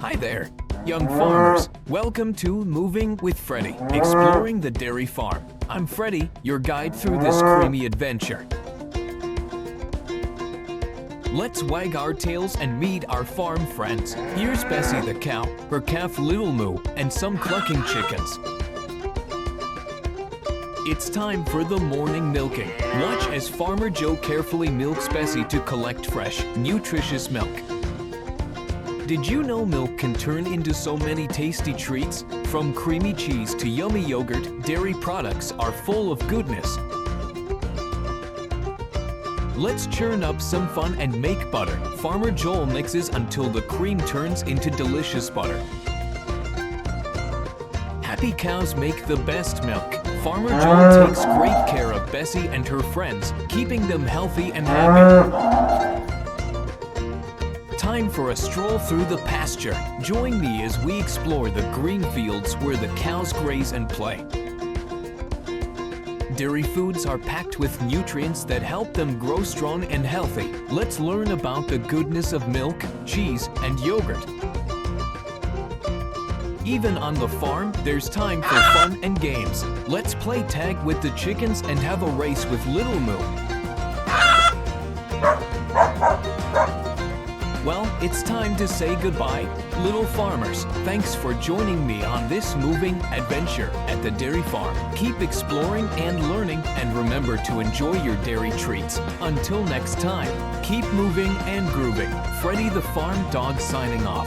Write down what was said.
Hi there, young farmers. Welcome to Moving with Freddy, exploring the dairy farm. I'm Freddy, your guide through this creamy adventure. Let's wag our tails and meet our farm friends. Here's Bessie the cow, her calf Little Moo, and some clucking chickens. It's time for the morning milking. Watch as Farmer Joe carefully milks Bessie to collect fresh, nutritious milk. Did you know milk can turn into so many tasty treats? From creamy cheese to yummy yogurt, dairy products are full of goodness. Let's churn up some fun and make butter. Farmer Joel mixes until the cream turns into delicious butter. Happy cows make the best milk. Farmer Joel takes great care of Bessie and her friends, keeping them healthy and happy. Time for a stroll through the pasture. Join me as we explore the green fields where the cows graze and play. Dairy foods are packed with nutrients that help them grow strong and healthy. Let's learn about the goodness of milk, cheese, and yogurt. Even on the farm, there's time for fun and games. Let's play tag with the chickens and have a race with Little Moo. Well, it's time to say goodbye, little farmers. Thanks for joining me on this moving adventure at the dairy farm. Keep exploring and learning, and remember to enjoy your dairy treats. Until next time, keep moving and grooving. Freddy the Farm Dog signing off.